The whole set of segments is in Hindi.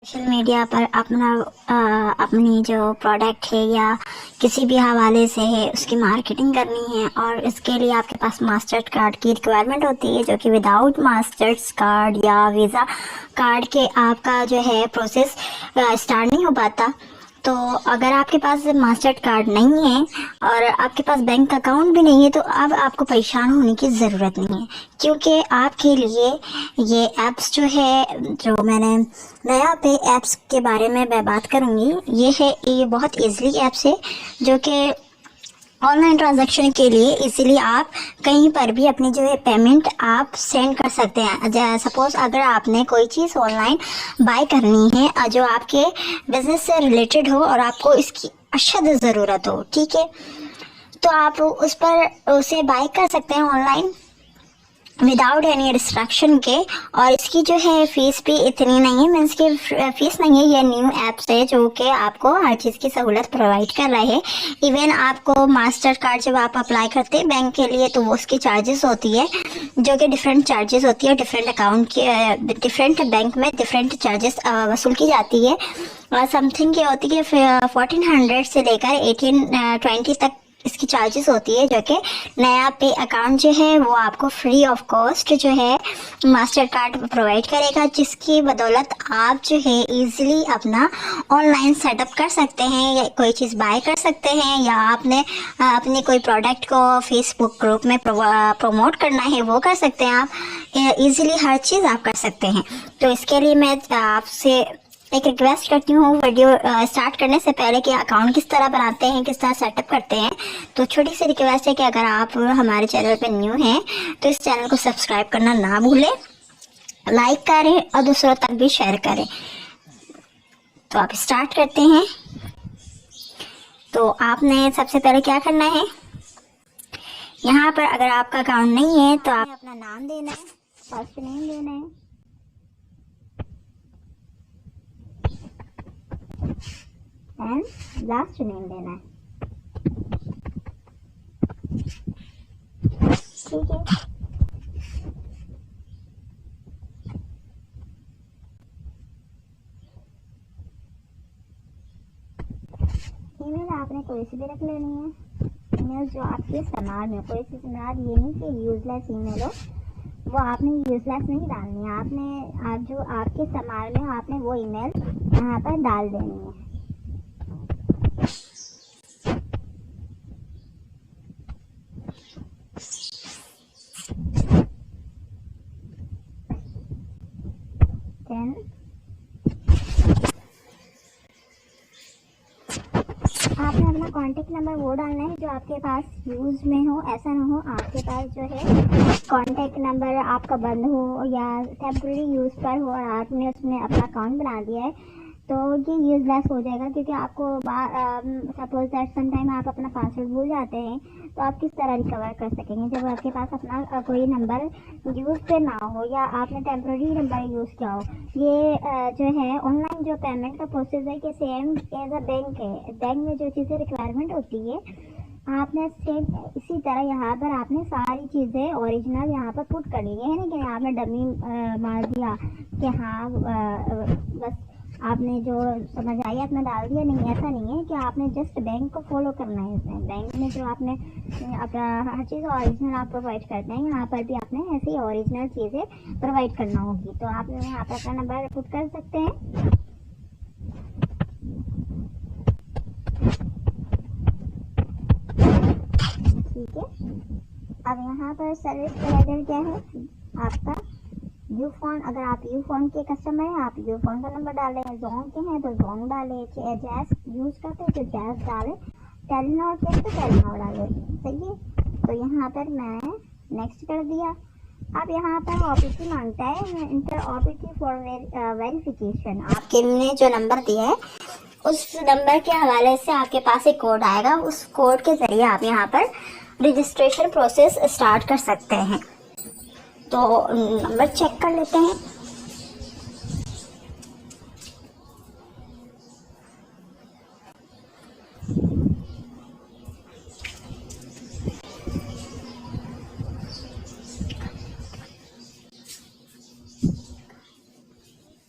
सोशल मीडिया पर अपनी जो प्रोडक्ट है या किसी भी हवाले से है उसकी मार्केटिंग करनी है और इसके लिए आपके पास मास्टर कार्ड की रिक्वायरमेंट होती है, जो कि विदाउट मास्टर्स कार्ड या वीज़ा कार्ड के आपका जो है प्रोसेस स्टार्ट नहीं हो पाता। तो अगर आपके पास मास्टर कार्ड नहीं है और आपके पास बैंक अकाउंट भी नहीं है तो अब आपको परेशान होने की ज़रूरत नहीं है, क्योंकि आपके लिए ये ऐप्स जो है, जो मैंने नया पे ऐप्स के बारे में मैं बात करूँगी, ये बहुत ईज़िली ऐप्स है जो कि ऑनलाइन ट्रांजैक्शन के लिए इजीली आप कहीं पर भी अपनी जो है पेमेंट आप सेंड कर सकते हैं। सपोज़ अगर आपने कोई चीज़ ऑनलाइन बाय करनी है जो आपके बिजनेस से रिलेटेड हो और आपको इसकी अशद ज़रूरत हो, ठीक है, तो आप उसे बाय कर सकते हैं ऑनलाइन विदाउट एनी रिस्ट्रक्शन के। और इसकी जो है फीस भी इतनी नहीं है, मीन्स की फीस नहीं है। ये न्यू ऐप्स है जो कि आपको हर चीज़ की सहूलत प्रोवाइड कर रहा है। इवन आपको मास्टर कार्ड जब आप अप्लाई करते हैं बैंक के लिए तो वो उसकी चार्जेस होती है, जो कि डिफरेंट चार्जेस होती है। डिफरेंट अकाउंट के डिफरेंट बैंक में डिफरेंट चार्जेस वसूल की जाती है। समथिंग की होती है 1400 से लेकर 1820 तक इसकी चार्जेस होती है, जो कि नया पे अकाउंट जो है वो आपको फ्री ऑफ कॉस्ट जो है मास्टर कार्ड प्रोवाइड करेगा, जिसकी बदौलत आप जो है इजीली अपना ऑनलाइन सेटअप कर सकते हैं या कोई चीज़ बाय कर सकते हैं, या आपने अपने कोई प्रोडक्ट को फेसबुक ग्रुप में प्रमोट करना है वो कर सकते हैं। आप इजीली हर चीज़ आप कर सकते हैं। तो इसके लिए मैं आपसे एक रिक्वेस्ट करती हूँ, वीडियो स्टार्ट करने से पहले कि अकाउंट किस तरह बनाते हैं, किस तरह सेटअप करते हैं। तो छोटी सी रिक्वेस्ट है कि अगर आप हमारे चैनल पे न्यू हैं तो इस चैनल को सब्सक्राइब करना ना भूलें, लाइक करें और दूसरों तक भी शेयर करें। तो आप स्टार्ट करते हैं। तो आपने सबसे पहले क्या करना है, यहाँ पर अगर आपका अकाउंट नहीं है तो आप अपना नाम देना है, फर्स्ट नेम देना है, एंड लास्ट नेम देना है, ठीक है। ईमेल आपने कोई सी भी रख लेनी है। ईमेल जो आपके इस्तेमाल में, कोई सी इस्तेमाल ये नहीं कि यूजलेस ईमेल हो, वो आपने यूजलेस नहीं डालनी है। आप जो आपके इस्तेमाल में आपने वो ईमेल यहाँ पर डाल देनी है। आपने अपना कॉन्टेक्ट नंबर वो डालना है जो आपके पास यूज़ में हो। ऐसा ना हो आपके पास जो है कॉन्टेक्ट नंबर आपका बंद हो या टेम्प्रेरी यूज़ पर हो और आपने उसमें अपना अकाउंट बना दिया है तो ये यूज़लेस हो जाएगा, क्योंकि आपको सपोज दैट सम टाइम आप अपना पासवर्ड भूल जाते हैं तो आप किस तरह रिकवर कर सकेंगे जब आपके पास अपना कोई नंबर यूज़ पे ना हो या आपने टेम्प्रेरी नंबर यूज़ किया हो। ये जो है ऑनलाइन जो पेमेंट का प्रोसेस है कि सेम एज अ बैंक है। बैंक में जो चीज़ें रिक्वायरमेंट होती है आपने सेम इसी तरह यहाँ पर आपने सारी चीज़ें ओरिजिनल यहाँ पर पुट करनी है ना कि आपने डमी मार दिया कि हाँ बस आपने जो समझ आई आपने डाल दिया। नहीं, ऐसा नहीं है कि आपने जस्ट बैंक को फॉलो करना है। इसमें बैंक में जो आपने अपना हर चीज़ ओरिजिनल आप प्रोवाइड करते हैं, यहाँ पर भी आपने ऐसी ओरिजिनल चीज़ें प्रोवाइड करना होगी। तो आप यहाँ पर अपना नंबर पुट कर सकते हैं। ठीक है, अब यहाँ पर सर्विस प्रोवाइडर क्या है आपका यूफोन। अगर आप यूफोन के कस्टमर हैं आप यूफोन का नंबर डालें, जोंग के हैं तो जोंग डालें, जैस यूज़ करते हैं तो जैस डालें, टेलीनॉर के तो टेलीनॉर डालें। सही है, तो यहाँ पर मैं नेक्स्ट कर दिया। अब यहाँ पर OPT मांगता है, इंटर OPT फॉर वेरिफिकेशन। आपके ने जो नंबर दिया है उस नंबर के हवाले से आपके पास एक कोड आएगा, उस कोड के ज़रिए आप यहाँ पर रजिस्ट्रेशन प्रोसेस स्टार्ट कर सकते हैं। तो नंबर चेक कर लेते हैं।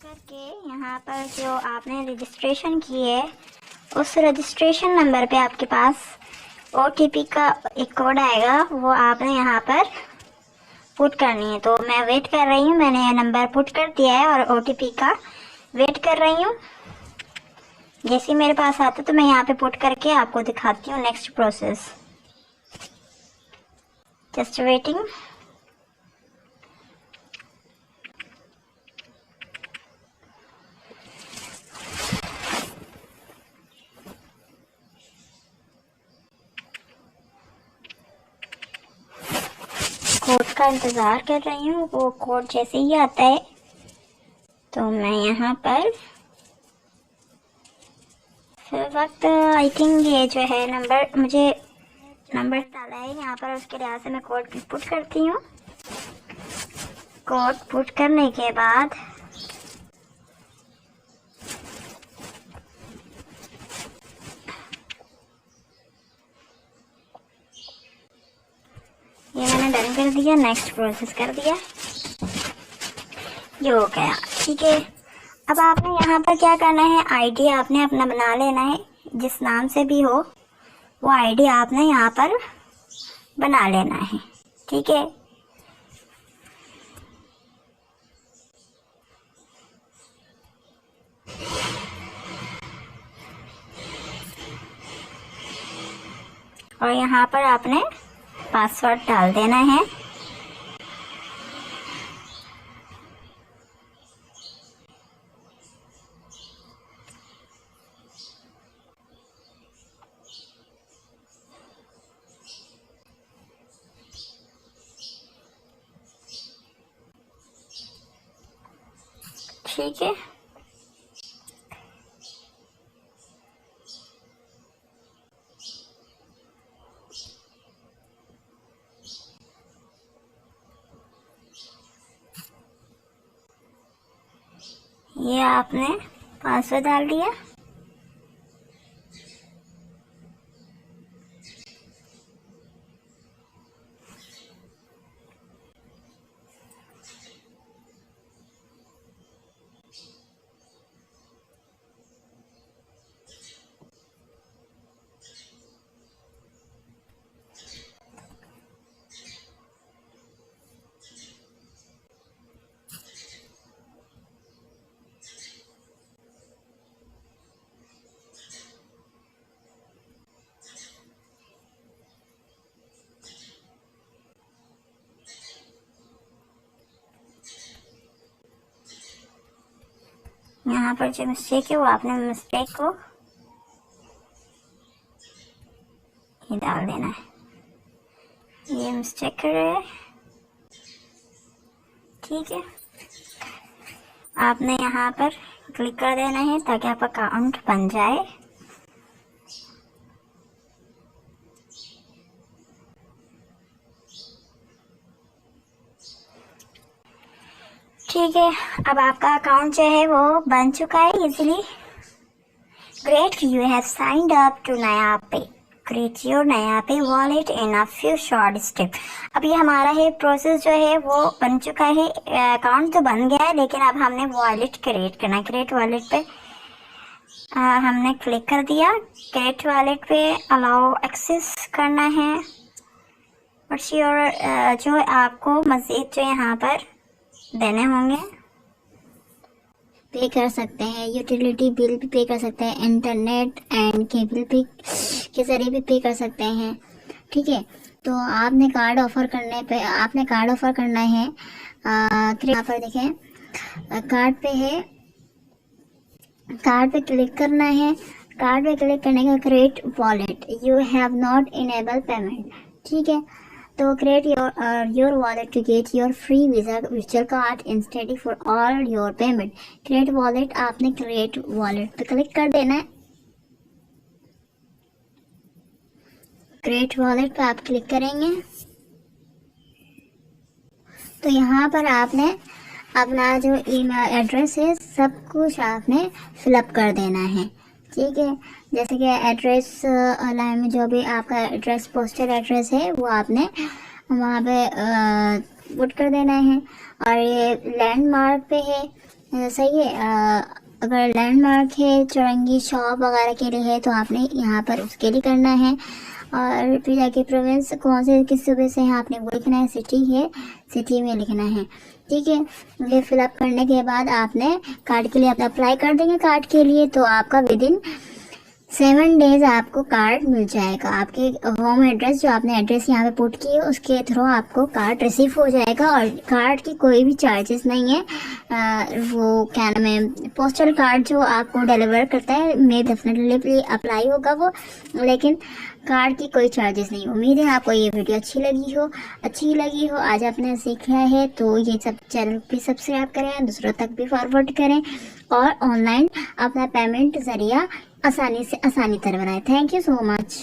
करके यहाँ पर जो आपने रजिस्ट्रेशन की है उस रजिस्ट्रेशन नंबर पे आपके पास OTP का एक कोड आएगा, वो आपने यहाँ पर पुट करनी है। तो मैं वेट कर रही हूँ, मैंने ये नंबर पुट कर दिया है और OTP का वेट कर रही हूँ। जैसे मेरे पास आता तो मैं यहाँ पे पुट करके आपको दिखाती हूँ next process. Just waiting. Code का इंतज़ार कर रही हूँ, वो कोड जैसे ही आता है तो मैं यहाँ पर फिर वक्त आई थिंक ये जो है नंबर मुझे नंबर डाला है यहाँ पर, उसके लिहाज से मैं कोड पुट करती हूँ। कोड पुट करने के बाद ये मैंने डन कर दिया, नेक्स्ट प्रोसेस कर दिया, ये हो गया। ठीक है, अब आपने यहाँ पर क्या करना है, आईडी आपने अपना बना लेना है, जिस नाम से भी हो वो आईडी आपने यहाँ पर बना लेना है। ठीक है, और यहाँ पर आपने पासवर्ड डाल देना है। ठीक है, ये आपने पासवर्ड डाल दिया। यहाँ पर जो मिस्टेक है वो आपने मिस्टेक को ही डाल देना है। ये मिस्टेक कर रहे हैं। ठीक है, आपने यहाँ पर क्लिक कर देना है ताकि आपका अकाउंट बन जाए। ठीक है, अब आपका अकाउंट जो है वो बन चुका है easily. Great, you have signed up to Naya pay, create your Naya pay wallet in a few short step. अब ये हमारा है प्रोसेस जो है वो बन चुका है, अकाउंट तो बन गया है, लेकिन अब हमने वॉलेट क्रिएट करना है। क्रिएट वॉलेट पे हमने क्लिक कर दिया। क्रिएट वॉलेट पे अलाउ एक्सेस करना है। व्हाट्स योर जो आपको मज़ीद जो यहाँ पर देने होंगे, पे कर सकते हैं, यूटिलिटी बिल भी पे कर सकते हैं, इंटरनेट एंड केबल पे के ज़रिए भी पे कर सकते हैं। ठीक है, तो आपने कार्ड ऑफ़र करने पे आपने कार्ड ऑफ़र करना है। यहाँ पर देखें, कार्ड पे है, कार्ड पे क्लिक करना है। कार्ड पे क्लिक करने का create wallet, you have not enable payment. ठीक है, तो create your wallet to get your free Visa virtual card instead for all your payment. Create wallet, आपने क्रिएट वॉलेट पे क्लिक कर देना है। क्रिएट वॉलेट पे आप क्लिक करेंगे तो यहाँ पर आपने अपना जो ईमेल एड्रेस है सब कुछ आपने फिलअप कर देना है। ठीक है, जैसे कि एड्रेस लाइन में जो भी आपका एड्रेस पोस्टल एड्रेस है वो आपने वहाँ पे पुट कर देना है। और ये लैंडमार्क पे है, सही है, अगर लैंडमार्क है, चौरंगी शॉप वगैरह के लिए है तो आपने यहाँ पर उसके लिए करना है। और फिर जाके प्रोविंस कौन से किस सूबे से है आपने वो लिखना है, सिटी है सिटी में लिखना है, ठीक है। ये फिलअप करने के बाद आपने कार्ड के लिए अपना अप्लाई कर देंगे कार्ड के लिए, तो आपका विदिन 7 डेज आपको कार्ड मिल जाएगा। आपके होम एड्रेस जो आपने एड्रेस यहाँ पे पुट किए उसके थ्रू आपको कार्ड रिसीव हो जाएगा। और कार्ड की कोई भी चार्जेस नहीं है। वो क्या नाम है, पोस्टल कार्ड जो आपको डिलीवर करता है मे डेफिनेटली अप्लाई होगा वो, लेकिन कार्ड की कोई चार्जेस नहीं। उम्मीद है आपको ये वीडियो अच्छी लगी हो। आज आपने सीखा है तो ये सब चैनल भी सब्सक्राइब करें, दूसरों तक भी फॉरवर्ड करें और ऑनलाइन अपना पेमेंट जरिया आसानी तरह बनाएं। Thank you so much.